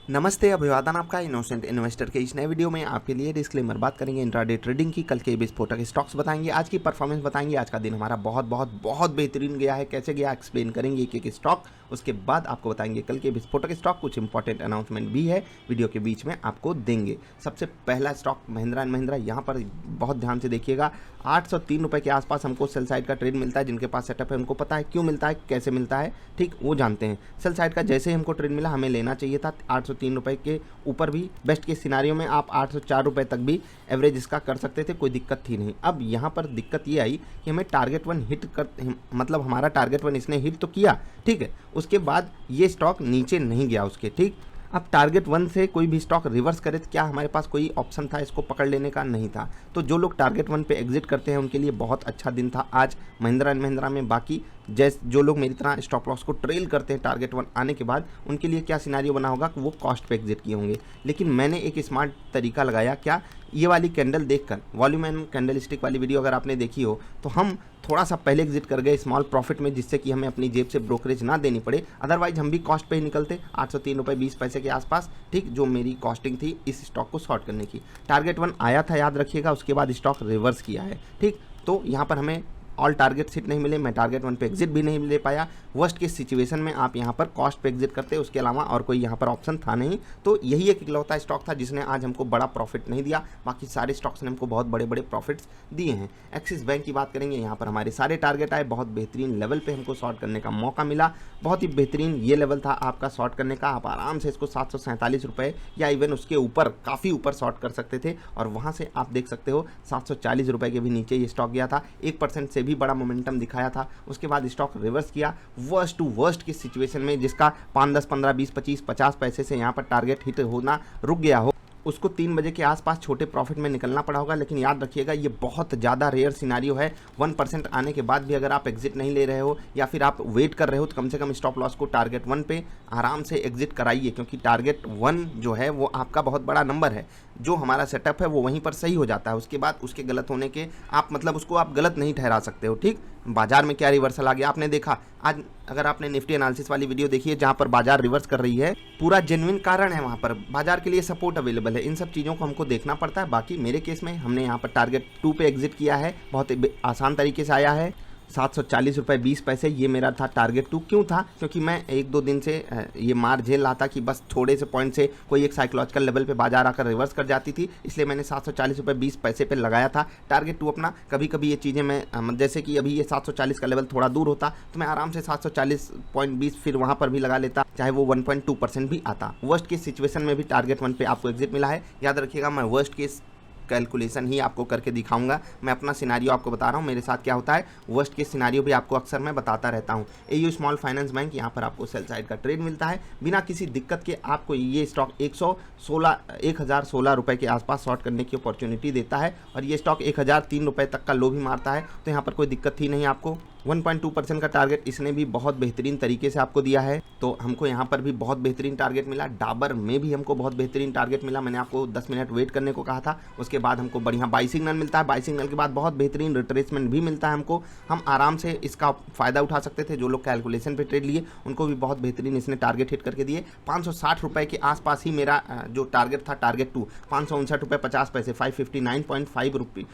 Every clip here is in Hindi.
नमस्ते, अभिवादन आपका इनोसेंट इन्वेस्टर के इस नए वीडियो में आपके लिए डिस्क्लेमर। बात करेंगे इंट्राडे ट्रेडिंग की। कल के विस्फोटक स्टॉक्स बताएंगे, आज की परफॉर्मेंस बताएंगे। आज का दिन हमारा बहुत बहुत बहुत बेहतरीन गया है। कैसे गया एक्सप्लेन करेंगे एक एक स्टॉक। उसके बाद आपको बताएंगे कल के विस्फोटक स्टॉक। कुछ इंपॉर्टेंट अनाउंसमेंट भी है, वीडियो के बीच में आपको देंगे। सबसे पहला स्टॉक महिंद्रा एंड महिंद्रा। यहाँ पर बहुत ध्यान से देखिएगा, 803 रुपये के आसपास हमको सेल साइड का ट्रेड मिलता है। जिनके पास सेटअप है उनको पता है क्यों मिलता है, कैसे मिलता है, ठीक वो जानते हैं। सेल साइड का जैसे ही हमको ट्रेड मिला हमें लेना चाहिए था। 803 रुपये के ऊपर भी बेस्ट के सिनारियो में आप 804 रुपये तक भी एवरेज इसका कर सकते थे, कोई दिक्कत थी नहीं। अब यहाँ पर दिक्कत ये आई कि हमें टारगेट वन हिट कर, मतलब हमारा टारगेट वन इसने हिट तो किया, ठीक है। उसके बाद ये स्टॉक नीचे नहीं गया उसके, ठीक। अब टारगेट वन से कोई भी स्टॉक रिवर्स करे तो क्या हमारे पास कोई ऑप्शन था इसको पकड़ लेने का? नहीं था। तो जो लोग टारगेट वन पे एग्जिट करते हैं उनके लिए बहुत अच्छा दिन था आज महिंद्रा एंड महिंद्रा में। बाकी जो लोग मेरी तरह स्टॉप लॉस को ट्रेल करते हैं टारगेट वन आने के बाद, उनके लिए क्या सिनारियो बना होगा कि वो कॉस्ट पे एग्जिट किए होंगे। लेकिन मैंने एक स्मार्ट तरीका लगाया। क्या? ये वाली कैंडल देखकर, वॉल्यूम एंड कैंडल स्टिक वाली वीडियो अगर आपने देखी हो तो हम थोड़ा सा पहले एग्जिट कर गए स्मॉल प्रॉफिट में, जिससे कि हमें अपनी जेब से ब्रोकरेज ना देनी पड़े। अदरवाइज हम भी कॉस्ट पे ही निकलते 803 रुपये 20 पैसे के आसपास, ठीक, जो मेरी कॉस्टिंग थी इस स्टॉक को शॉर्ट करने की। टारगेट वन आया था, याद रखिएगा, उसके बाद स्टॉक रिवर्स किया है, ठीक। तो यहाँ पर हमें ऑल टारगेट हिट नहीं मिले, मैं टारगेट वन पे एग्जिट भी नहीं ले पाया। वर्स्ट के सिचुएशन में आप यहाँ पर कॉस्ट पे एग्जिट करते, उसके अलावा और कोई यहाँ पर ऑप्शन था नहीं। तो यही एक इकलौता स्टॉक था जिसने आज हमको बड़ा प्रॉफिट नहीं दिया। बाकी सारे स्टॉक्स ने हमको बहुत बड़े बड़े प्रॉफिट्स दिए हैं। एक्सिस बैंक की बात करेंगे, यहाँ पर हमारे सारे टारगेट आए। बहुत बेहतरीन लेवल पे हमको शॉर्ट करने का मौका मिला। बहुत ही बेहतरीन ये लेवल था आपका शॉर्ट करने का। आप आराम से इसको 747 रुपये या इवन उसके ऊपर, काफ़ी ऊपर शॉर्ट कर सकते थे। और वहाँ से आप देख सकते हो 740 रुपये के भी नीचे ये स्टॉक गया था। 1% से भी बड़ा मोमेंटम दिखाया था। उसके बाद स्टॉक रिवर्स किया वर्स्ट टू वर्स्ट की सिचुएशन में, जिसका 5, 10, 15, 20, 25, 50 पैसे से यहाँ पर टारगेट हिट होना रुक गया हो, उसको 3 बजे के आसपास छोटे प्रॉफिट में निकलना पड़ा होगा। लेकिन याद रखिएगा ये बहुत ज़्यादा रेयर सिनारियो है। 1% आने के बाद भी अगर आप एग्जिट नहीं ले रहे हो या फिर आप वेट कर रहे हो तो कम से कम स्टॉप लॉस को टारगेट वन पे आराम से एग्जिट कराइए, क्योंकि टारगेट वन जो है वो आपका बहुत बड़ा नंबर है। जो हमारा सेटअप है वो वहीं पर सही हो जाता है। उसके बाद उसके गलत होने के आप, मतलब उसको आप गलत नहीं ठहरा सकते हो, ठीक। बाजार में क्या रिवर्सल आ गया आपने देखा आज। अगर आपने निफ्टी एनालिसिस वाली वीडियो देखी है जहां पर बाजार रिवर्स कर रही है, पूरा जेन्युइन कारण है, वहां पर बाजार के लिए सपोर्ट अवेलेबल है। इन सब चीज़ों को हमको देखना पड़ता है। बाकी मेरे केस में हमने यहाँ पर टारगेट 2 पे एग्जिट किया है, बहुत आसान तरीके से आया है। 740 रुपये 20 पैसे ये मेरा था टारगेट 2। क्यों था? क्योंकि मैं 1-2 दिन से ये मार झेल रहा था कि बस थोड़े से पॉइंट से कोई एक साइकोलॉजिकल लेवल पे बाजार आकर रिवर्स कर जाती थी, इसलिए मैंने 740 रुपये 20 पैसे पे लगाया था टारगेट 2 अपना। कभी कभी ये चीज़ें मैं, जैसे कि अभी ये 740 का लेवल थोड़ा दूर होता तो मैं आराम से 740.20 फिर वहाँ पर भी लगा लेता, चाहे वो 1.2% भी आता। वर्स्ट केस सिचुएशन में भी टारगेट वन पे आपको एग्जिट मिला है। याद रखिएगा, मैं वर्स्ट केस कैलकुलेशन ही आपको करके दिखाऊंगा। मैं अपना सिनारियो आपको बता रहा हूँ, मेरे साथ क्या होता है। वर्स्ट के सिनारियो भी आपको अक्सर मैं बताता रहता हूँ। एयू स्मॉल फाइनेंस बैंक, यहाँ पर आपको सेल साइड का ट्रेड मिलता है बिना किसी दिक्कत के। आपको ये स्टॉक 1016 रुपये के आसपास शॉर्ट करने की अपॉर्चुनिटी देता है और ये स्टॉक 1003 रुपये तक का लो भी मारता है। तो यहाँ पर कोई दिक्कत थी नहीं आपको। 1.2% का टारगेट इसने भी बहुत बेहतरीन तरीके से आपको दिया है। तो हमको यहाँ पर भी बहुत बेहतरीन टारगेट मिला। डाबर में भी हमको बहुत बेहतरीन टारगेट मिला। मैंने आपको 10 मिनट वेट करने को कहा था। उसके बाद हमको बढ़िया बाई सिग्नल मिलता है। बाई सिग्नल के बाद बहुत बेहतरीन रिट्रेसमेंट भी मिलता है हमको। हम आराम से इसका फ़ायदा उठा सकते थे। जो लोग कैलकुलेशन पे ट्रेड लिए उनको भी बहुत बेहतरीन इसने टारगेट हिट करके दिए। 560 रुपये के आसपास ही मेरा जो टारगेट था टारगेट 2, 559 रुपये 50 पैसे, 559.5 रुपये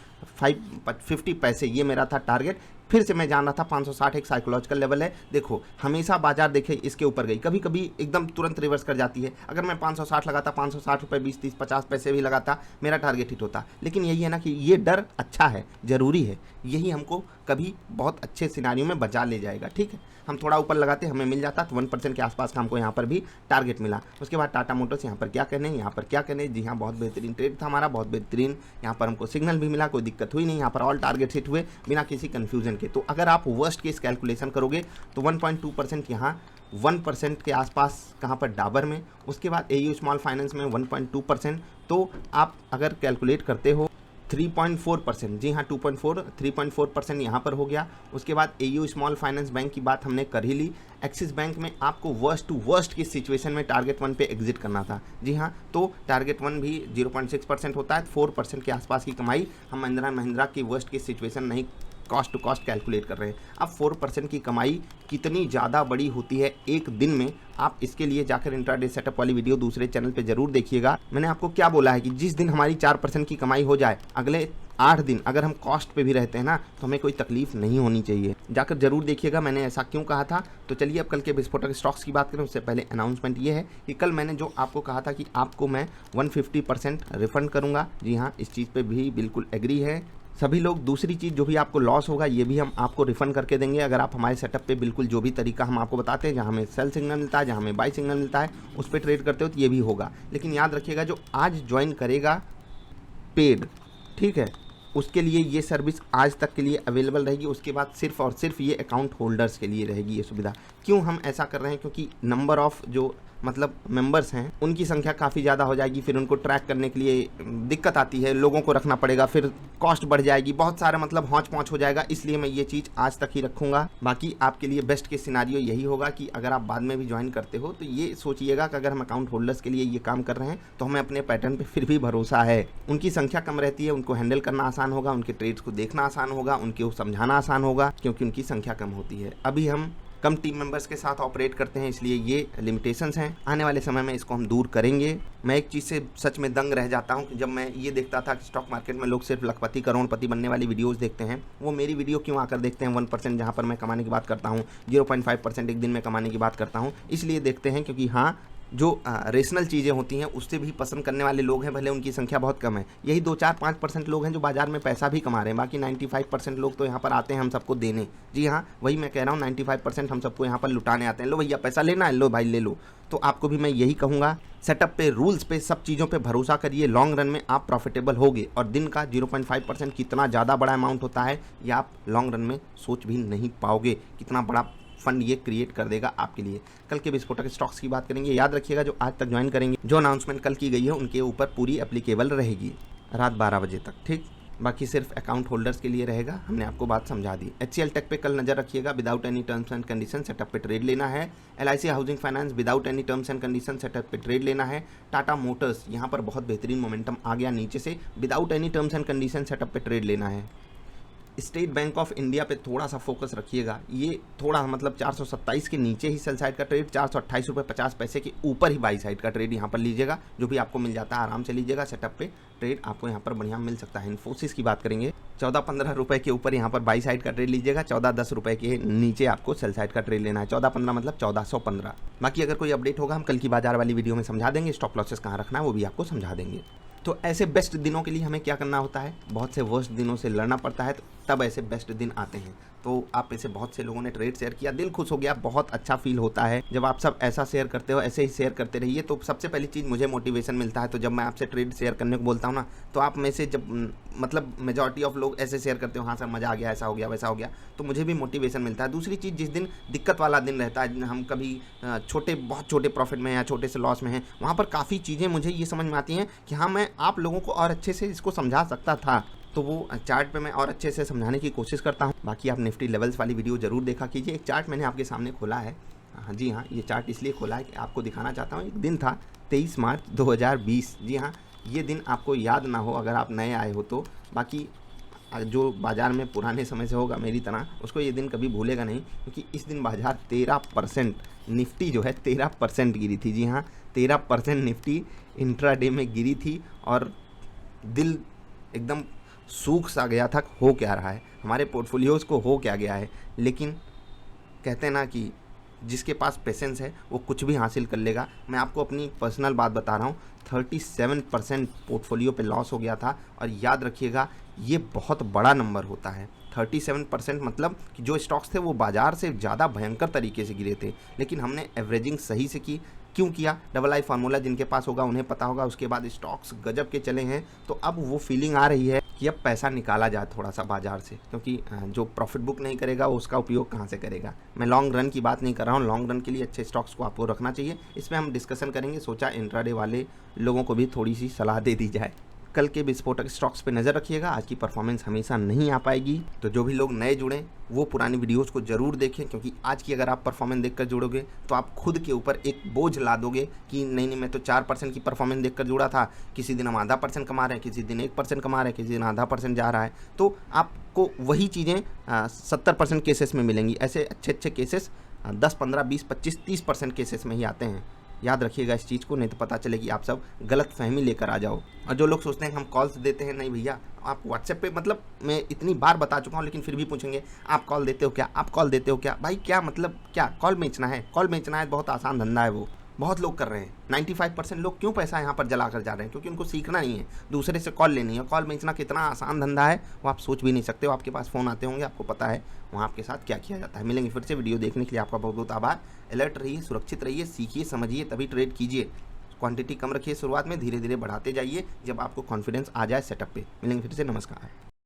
550 पैसे ये मेरा था टारगेट। फिर से मैं जान रहा था 560 एक साइकोलॉजिकल लेवल है। देखो हमेशा बाजार देखे इसके ऊपर गई, कभी कभी एकदम तुरंत रिवर्स कर जाती है। अगर मैं 560 लगाता, 560 रुपये 20, 30, 50 पैसे भी लगाता, मेरा टारगेट हिट होता। लेकिन यही है ना कि ये डर अच्छा है, ज़रूरी है, यही हमको कभी बहुत अच्छे सिनारियों में बचा ले जाएगा, ठीक है। हम थोड़ा ऊपर लगाते हमें मिल जाता, तो 1% के आसपास का हमको यहाँ पर भी टारगेट मिला। उसके बाद टाटा मोटर्स, यहाँ पर क्या कहने, यहाँ पर क्या कहने, जी हाँ बहुत बेहतरीन ट्रेड था हमारा, बहुत बेहतरीन। यहाँ पर हमको सिग्नल भी मिला, कोई दिक्कत हुई नहीं। यहाँ पर ऑल टारगेट हिट हुए बिना किसी कन्फ्यूजन के। तो अगर आप वर्स्ट केस कैलकुलेशन करोगे तो 1.2% यहाँ, 1% के आसपास कहाँ पर डाबर में, उसके बाद एयू स्मॉल फाइनेंस में 1.2%। तो आप अगर कैलकुलेट करते हो 3.4%, जी हाँ 3.4% यहाँ पर हो गया। उसके बाद एयू स्मॉल फाइनेंस बैंक की बात हमने कर ही ली। एक्सिस बैंक में आपको वर्स्ट टू वर्स्ट की सिचुएशन में टारगेट वन पे एग्जिट करना था, जी हाँ। तो टारगेट वन भी 0.6% होता है, 4% के आसपास की कमाई हम महिंद्रा की वर्स्ट की सिचुएशन नहीं कॉस्ट टू कॉस्ट कैलकुलेट कर रहे हैं। अब 4% की कमाई कितनी ज़्यादा बड़ी होती है एक दिन में, आप इसके लिए जाकर इंट्राडे सेटअप वाली वीडियो दूसरे चैनल पे जरूर देखिएगा। मैंने आपको क्या बोला है कि जिस दिन हमारी 4% की कमाई हो जाए, अगले 8 दिन अगर हम कॉस्ट पे भी रहते हैं ना, तो हमें कोई तकलीफ नहीं होनी चाहिए। जाकर जरूर देखिएगा मैंने ऐसा क्यों कहा था। तो चलिए अब कल के विस्फोटक स्टॉक्स की बात करें उससे पहले अनाउंसमेंट ये है कि कल मैंने जो आपको कहा था कि आपको मैं 150% रिफंड करूंगा, जी हाँ, इस चीज़ पे भी बिल्कुल एग्री है सभी लोग। दूसरी चीज़, जो भी आपको लॉस होगा ये भी हम आपको रिफंड करके देंगे अगर आप हमारे सेटअप पे बिल्कुल जो भी तरीका हम आपको बताते हैं, जहाँ हमें सेल सिग्नल मिलता है, जहाँ हमें बाई सिग्नल मिलता है, उस पर ट्रेड करते हो तो ये भी होगा। लेकिन याद रखिएगा जो आज ज्वाइन करेगा पेड, ठीक है, उसके लिए ये सर्विस आज तक के लिए अवेलेबल रहेगी। उसके बाद सिर्फ और सिर्फ ये अकाउंट होल्डर्स के लिए रहेगी ये सुविधा। क्यों हम ऐसा कर रहे हैं? क्योंकि नंबर ऑफ़ जो मतलब मेंबर्स हैं उनकी संख्या काफ़ी ज़्यादा हो जाएगी, फिर उनको ट्रैक करने के लिए दिक्कत आती है, लोगों को रखना पड़ेगा, फिर कॉस्ट बढ़ जाएगी, बहुत सारा मतलब हौच पौच हो जाएगा। इसलिए मैं ये चीज़ आज तक ही रखूँगा। बाकी आपके लिए बेस्ट के सिनारियो यही होगा कि अगर आप बाद में भी ज्वाइन करते हो तो ये सोचिएगा कि अगर हम अकाउंट होल्डर्स के लिए ये काम कर रहे हैं तो हमें अपने पैटर्न पर फिर भी भरोसा है। उनकी संख्या कम रहती है, उनको हैंडल करना आसान होगा, उनके ट्रेड्स को देखना आसान होगा, उनको समझाना आसान होगा, क्योंकि उनकी संख्या कम होती है। अभी हम कम टीम मेंबर्स के साथ ऑपरेट करते हैं, इसलिए ये लिमिटेशंस हैं। आने वाले समय में इसको हम दूर करेंगे। मैं एक चीज़ से सच में दंग रह जाता हूं कि जब मैं ये देखता था कि स्टॉक मार्केट में लोग सिर्फ लखपति करोड़पति बनने वाली वीडियोस देखते हैं, वो मेरी वीडियो क्यों आकर देखते हैं 1%, जहां पर मैं कमाने की बात करता हूं, 0.5% एक दिन में कमाने की बात करता हूं। इसलिए देखते हैं क्योंकि हाँ, जो रेशनल चीज़ें होती हैं उससे भी पसंद करने वाले लोग हैं, भले उनकी संख्या बहुत कम है। यही 2-4-5% लोग हैं जो बाजार में पैसा भी कमा रहे हैं। बाकी 95% लोग तो यहाँ पर आते हैं हम सबको देने। जी हाँ, वही मैं कह रहा हूँ, 95% हम सबको यहाँ पर लुटाने आते हैं। लो भैया पैसा लेना है, लो भाई ले लो। तो आपको भी मैं यही कहूँगा, सेटअप पे, रूल्स पे, सब चीज़ों पे भरोसा करिए। लॉन्ग रन में आप प्रॉफिटेबल होगे। और दिन का 0.5% कितना ज़्यादा बड़ा अमाउंट होता है, ये आप लॉन्ग रन में सोच भी नहीं पाओगे कितना बड़ा फंड ये क्रिएट कर देगा आपके लिए। कल के विस्फोटक स्टॉक्स की बात करेंगे। याद रखिएगा जो आज तक ज्वाइन करेंगे, जो अनाउंसमेंट कल की गई है उनके ऊपर पूरी एप्लीकेबल रहेगी रात 12 बजे तक, ठीक। बाकी सिर्फ अकाउंट होल्डर्स के लिए रहेगा। हमने आपको बात समझा दी। HCL टेक पे कल नजर रखिएगा, without any terms and condition setup पे ट्रेड लेना है। LIC housing finance without any terms and condition setup पे ट्रेड लेना है। टाटा मोटर्स यहाँ पर बहुत बेहतरीन मोमेंटम आ गया नीचे से, without any terms and condition setup पे ट्रेड लेना है। स्टेट बैंक ऑफ इंडिया पे थोड़ा सा फोकस रखिएगा। ये थोड़ा मतलब 427 के नीचे ही सेल साइड का ट्रेड, 428 रुपये 50 पैसे के ऊपर ही बाई साइड का ट्रेड यहाँ पर लीजिएगा। जो भी आपको मिल जाता है आराम से लीजिएगा। सेटअप पे ट्रेड आपको यहाँ पर बढ़िया मिल सकता है। इन्फोसिस की बात करेंगे, 14-15 रुपये के ऊपर यहाँ पर बाई साइड का ट्रेड लीजिएगा। 14-10 रुपये के नीचे आपको सेल साइड का ट्रेड लेना है। 14-15 मतलब 1415। बाकी अगर कोई अपडेट होगा हम कल की बाजार वाली वीडियो में समझा देंगे। स्टॉप लॉसेस कहाँ रखना है वो भी आपको समझा देंगे। तो ऐसे बेस्ट दिनों के लिए हमें क्या करना होता है, बहुत से वर्स्ट दिनों से लड़ना पड़ता है, तब ऐसे बेस्ट दिन आते हैं। तो आप ऐसे बहुत से लोगों ने ट्रेड शेयर किया, दिल खुश हो गया, बहुत अच्छा फील होता है जब आप सब ऐसा शेयर करते हो। ऐसे ही शेयर करते रहिए। तो सबसे पहली चीज़ मुझे मोटिवेशन मिलता है। तो जब मैं आपसे ट्रेड शेयर करने को बोलता हूँ ना, तो आप में से जब मतलब मेजॉरिटी ऑफ लोग ऐसे शेयर करते हो, हाँ सर मज़ा आ गया, ऐसा हो गया, वैसा हो गया, तो मुझे भी मोटिवेशन मिलता है। दूसरी चीज़, जिस दिन दिक्कत वाला दिन रहता है, हम कभी बहुत छोटे प्रॉफिट में या छोटे से लॉस में हैं, वहाँ पर काफ़ी चीज़ें मुझे ये समझ में आती हैं कि हाँ मैं आप लोगों को और अच्छे से इसको समझा सकता था। तो वो चार्ट पे मैं और अच्छे से समझाने की कोशिश करता हूँ। बाकी आप निफ्टी लेवल्स वाली वीडियो ज़रूर देखा कीजिए। एक चार्ट मैंने आपके सामने खोला है। हाँ जी हाँ, ये चार्ट इसलिए खोला है कि आपको दिखाना चाहता हूँ। एक दिन था 23 मार्च 2020। जी हाँ, ये दिन आपको याद ना हो अगर आप नए आए हो तो। बाकी जो बाज़ार में पुराने समय से होगा मेरी तरह, उसको ये दिन कभी भूलेगा नहीं, क्योंकि इस दिन बाज़ार 13%, निफ्टी जो है 13% गिरी थी। जी हाँ, 13% निफ्टी इंट्राडे में गिरी थी। और दिल एकदम सूख सा गया था, हो क्या रहा है हमारे पोर्टफोलियोज़ को, हो क्या गया है। लेकिन कहते हैं ना कि जिसके पास पेशेंस है वो कुछ भी हासिल कर लेगा। मैं आपको अपनी पर्सनल बात बता रहा हूँ, 37% पोर्टफोलियो पे लॉस हो गया था। और याद रखिएगा ये बहुत बड़ा नंबर होता है। 37% मतलब कि जो स्टॉक्स थे वो बाज़ार से ज़्यादा भयंकर तरीके से गिरे थे, लेकिन हमने एवरेजिंग सही से की। क्यों किया? डबल आई फार्मूला जिनके पास होगा उन्हें पता होगा। उसके बाद स्टॉक्स गजब के चले हैं। तो अब वो फीलिंग आ रही है कि अब पैसा निकाला जाए थोड़ा सा बाजार से, क्योंकि जो प्रॉफिट बुक नहीं करेगा वो उसका उपयोग कहाँ से करेगा। मैं लॉन्ग रन की बात नहीं कर रहा हूँ। लॉन्ग रन के लिए अच्छे स्टॉक्स को आपको रखना चाहिए। इसमें हम डिस्कशन करेंगे। सोचा इंट्राडे वाले लोगों को भी थोड़ी सी सलाह दे दी जाए। कल के विस्फोटक स्टॉक्स पे नज़र रखिएगा। आज की परफॉर्मेंस हमेशा नहीं आ पाएगी, तो जो भी लोग नए जुड़ें वो पुरानी वीडियोस को ज़रूर देखें, क्योंकि आज की अगर आप परफॉर्मेंस देखकर जुड़ोगे तो आप खुद के ऊपर एक बोझ ला दोगे कि नहीं मैं तो 4% की परफॉर्मेंस देखकर जुड़ा था, किसी दिन हम आधा % कमा रहे हैं, किसी दिन 1% कमा रहे हैं, किसी दिन आधा % जा रहा है। तो आपको वही चीज़ें 70% केसेस में मिलेंगी। ऐसे अच्छे केसेस 10, 15, 20, 25, 30% केसेस में ही आते हैं। याद रखिएगा इस चीज़ को, नहीं तो पता चलेगी आप सब गलत फहमी लेकर आ जाओ। और जो लोग सोचते हैं कि हम कॉल्स देते हैं, नहीं भैया, आप व्हाट्सएप पे, मतलब मैं इतनी बार बता चुका हूँ लेकिन फिर भी पूछेंगे आप कॉल देते हो क्या, आप कॉल देते हो क्या। भाई क्या मतलब, क्या कॉल बेचना है? कॉल बेचना है, बहुत आसान धंधा है वो, बहुत लोग कर रहे हैं। 95% लोग क्यों पैसा यहाँ पर जला कर जा रहे हैं? क्योंकि उनको सीखना नहीं है, दूसरे से कॉल लेनी है। कॉल बेचना कितना आसान धंधा है वो आप सोच भी नहीं सकते हो। आपके पास फ़ोन आते होंगे, आपको पता है वहाँ आपके साथ क्या किया जाता है। मिलेंगे फिर से, वीडियो देखने के लिए आपका बहुत बहुत आभार। अलर्ट रहिए, सुरक्षित रहिए, सीखिए, समझिए, तभी ट्रेड कीजिए। क्वांटिटी कम रखिए शुरुआत में, धीरे धीरे बढ़ाते जाइए जब आपको कॉन्फिडेंस आ जाए सेटअप पे। मिलेंगे फिर से, नमस्कार।